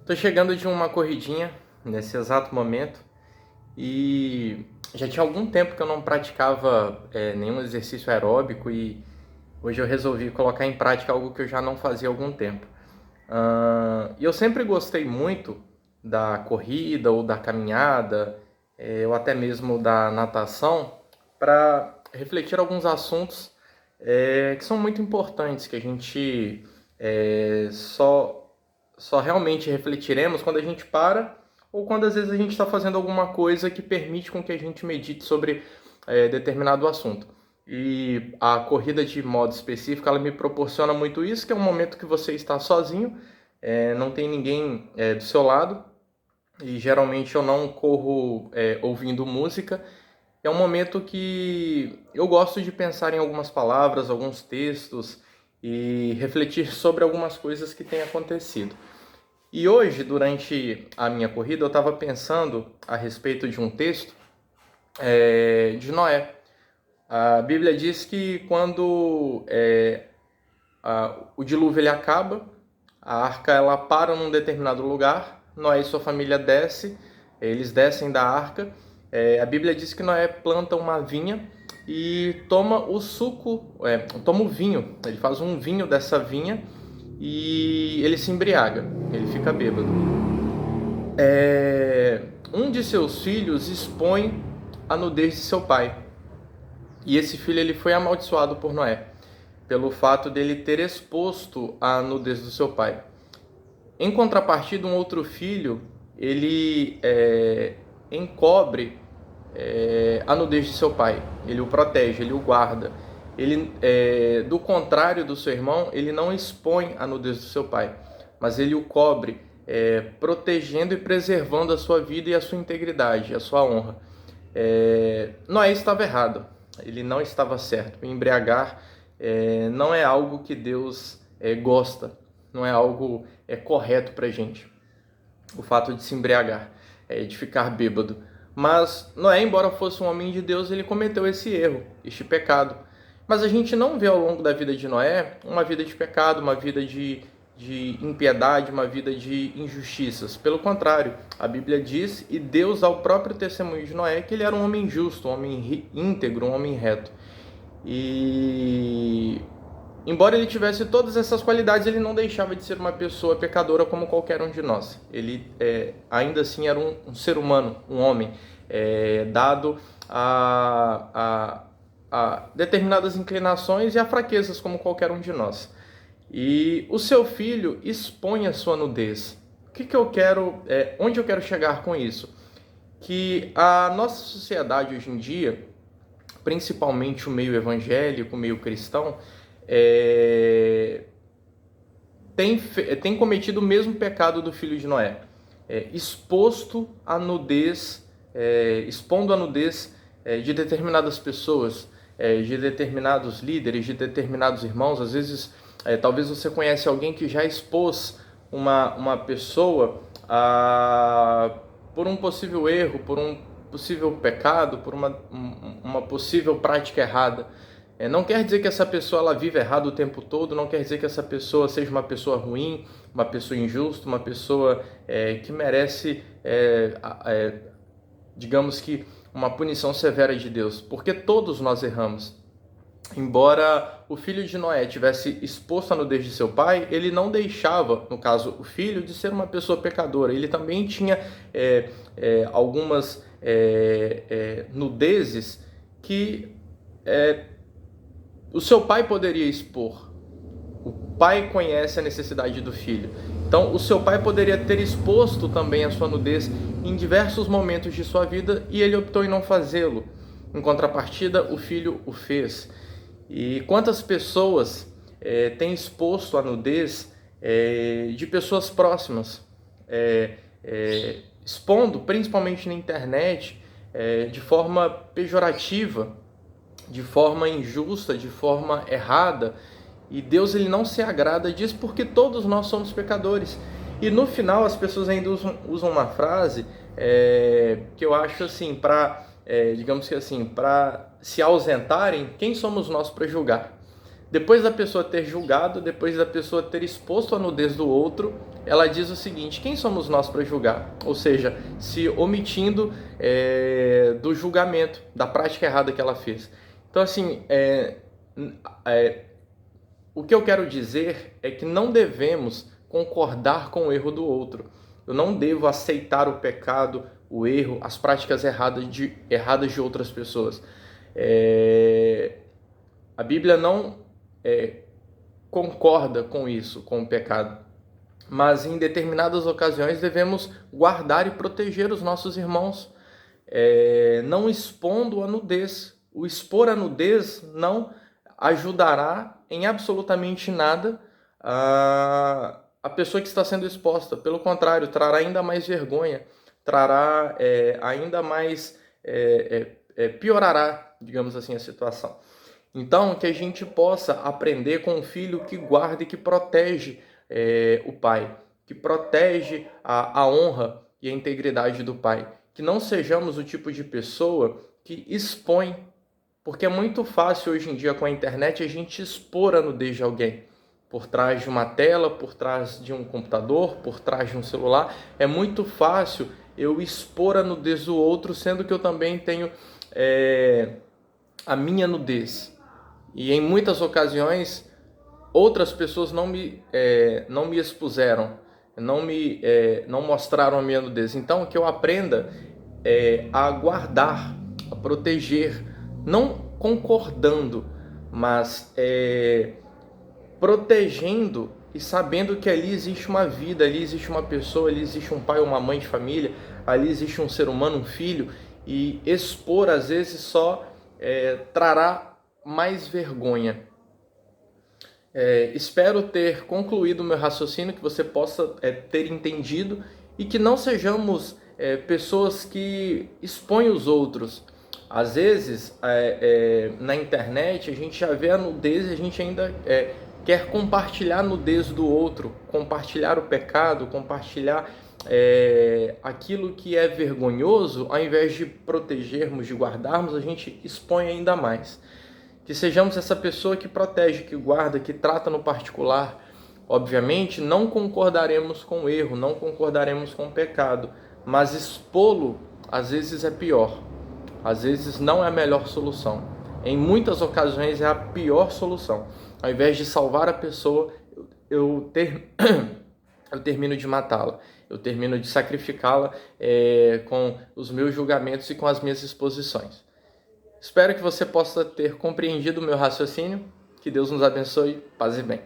Tô chegando de uma corridinha nesse exato momento e já tinha algum tempo que eu não praticava nenhum exercício aeróbico e hoje eu resolvi colocar em prática algo que eu já não fazia há algum tempo. E eu sempre gostei muito da corrida ou da caminhada, ou até mesmo da natação, para refletir alguns assuntos que são muito importantes, que a gente só realmente refletiremos quando a gente para ou quando às vezes a gente está fazendo alguma coisa que permite com que a gente medite sobre determinado assunto. E a corrida de modo específico, ela me proporciona muito isso, que é um momento que você está sozinho, não tem ninguém do seu lado, e geralmente eu não corro ouvindo música. É um momento que eu gosto de pensar em algumas palavras, alguns textos e refletir sobre algumas coisas que têm acontecido. E hoje, durante a minha corrida, eu estava pensando a respeito de um texto de Noé. A Bíblia diz que quando o dilúvio ele acaba, a arca ela para num determinado lugar, Noé e sua família eles descem da arca. A Bíblia diz que Noé planta uma vinha e toma o suco, toma o vinho. Ele faz um vinho dessa vinha e ele se embriaga, ele fica bêbado. Um de seus filhos expõe a nudez de seu pai. E esse filho ele foi amaldiçoado por Noé, pelo fato dele ter exposto a nudez do seu pai. Em contrapartida, um outro filho, ele encobre a nudez de seu pai. Ele o protege, ele o guarda. Ele, do contrário do seu irmão, ele não expõe a nudez do seu pai, mas ele o cobre, protegendo e preservando a sua vida e a sua integridade, a sua honra. Noé estava errado, ele não estava certo. O embriagar não é algo que Deus gosta, não é algo correto para a gente, o fato de se embriagar, de ficar bêbado. Mas Noé, embora fosse um homem de Deus, ele cometeu esse erro, este pecado. Mas a gente não vê ao longo da vida de Noé uma vida de pecado, uma vida de impiedade, uma vida de injustiças. Pelo contrário, a Bíblia diz, e Deus, ao próprio testemunho de Noé, que ele era um homem justo, um homem íntegro, um homem reto. E embora ele tivesse todas essas qualidades, ele não deixava de ser uma pessoa pecadora como qualquer um de nós. Ele ainda assim era um ser humano, um homem, dado a determinadas inclinações e a fraquezas como qualquer um de nós. E o seu filho expõe a sua nudez. Onde eu quero chegar com isso? Que a nossa sociedade hoje em dia, principalmente o meio evangélico, o meio cristão, tem cometido o mesmo pecado do filho de Noé, expondo a nudez de determinadas pessoas, de determinados líderes, de determinados irmãos. Às vezes, talvez você conhece alguém que já expôs uma pessoa por um possível erro, por um possível pecado, por uma possível prática errada. Não quer dizer que essa pessoa ela vive errado o tempo todo, não quer dizer que essa pessoa seja uma pessoa ruim, uma pessoa injusta, uma pessoa que merece, digamos que, uma punição severa de Deus, porque todos nós erramos. Embora o filho de Noé tivesse exposto a nudez de seu pai, ele não deixava, no caso o filho, de ser uma pessoa pecadora. Ele também tinha algumas nudezes que o seu pai poderia expor. O pai conhece a necessidade do filho. Então, o seu pai poderia ter exposto também a sua nudez em diversos momentos de sua vida e ele optou em não fazê-lo. Em contrapartida, o filho o fez. E quantas pessoas têm exposto a nudez de pessoas próximas, expondo, principalmente na internet, de forma pejorativa, de forma injusta, de forma errada. E Deus ele não se agrada disso porque todos nós somos pecadores. E no final as pessoas ainda usam uma frase que eu acho assim, digamos que assim, para se ausentarem, quem somos nós para julgar? Depois da pessoa ter julgado, depois da pessoa ter exposto a nudez do outro, ela diz o seguinte: quem somos nós para julgar? Ou seja, se omitindo do julgamento, da prática errada que ela fez. Então, assim, o que eu quero dizer é que não devemos concordar com o erro do outro. Eu não devo aceitar o pecado, o erro, as práticas erradas de outras pessoas. A Bíblia não concorda com isso, com o pecado. Mas em determinadas ocasiões devemos guardar e proteger os nossos irmãos, não expondo a nudez. O expor a nudez não ajudará em absolutamente nada a pessoa que está sendo exposta. Pelo contrário, trará ainda mais vergonha, trará ainda mais, piorará, digamos assim, a situação. Então, que a gente possa aprender com um filho que guarda e que protege o pai, que protege a honra e a integridade do pai. Que não sejamos o tipo de pessoa que expõe, porque é muito fácil hoje em dia com a internet a gente expor a nudez de alguém. Por trás de uma tela, por trás de um computador, por trás de um celular. É muito fácil eu expor a nudez do outro, sendo que eu também tenho a minha nudez. E em muitas ocasiões, outras pessoas não me expuseram, não mostraram a minha nudez. Então, que eu aprenda a guardar, a proteger, não concordando, mas protegendo e sabendo que ali existe uma vida, ali existe uma pessoa, ali existe um pai ou uma mãe de família, ali existe um ser humano, um filho, e expor às vezes só trará mais vergonha. Espero ter concluído o meu raciocínio, que você possa ter entendido e que não sejamos pessoas que expõem os outros. Às vezes, na internet, a gente já vê a nudez e a gente ainda quer compartilhar a nudez do outro, compartilhar o pecado, compartilhar aquilo que é vergonhoso. Ao invés de protegermos, de guardarmos, a gente expõe ainda mais. Que sejamos essa pessoa que protege, que guarda, que trata no particular. Obviamente, não concordaremos com o erro, não concordaremos com o pecado, mas expô-lo às vezes é pior. Às vezes não é a melhor solução. Em muitas ocasiões é a pior solução. Ao invés de salvar a pessoa, eu termino de matá-la. Eu termino de sacrificá-la com os meus julgamentos e com as minhas exposições. Espero que você possa ter compreendido o meu raciocínio. Que Deus nos abençoe. Paz e bem.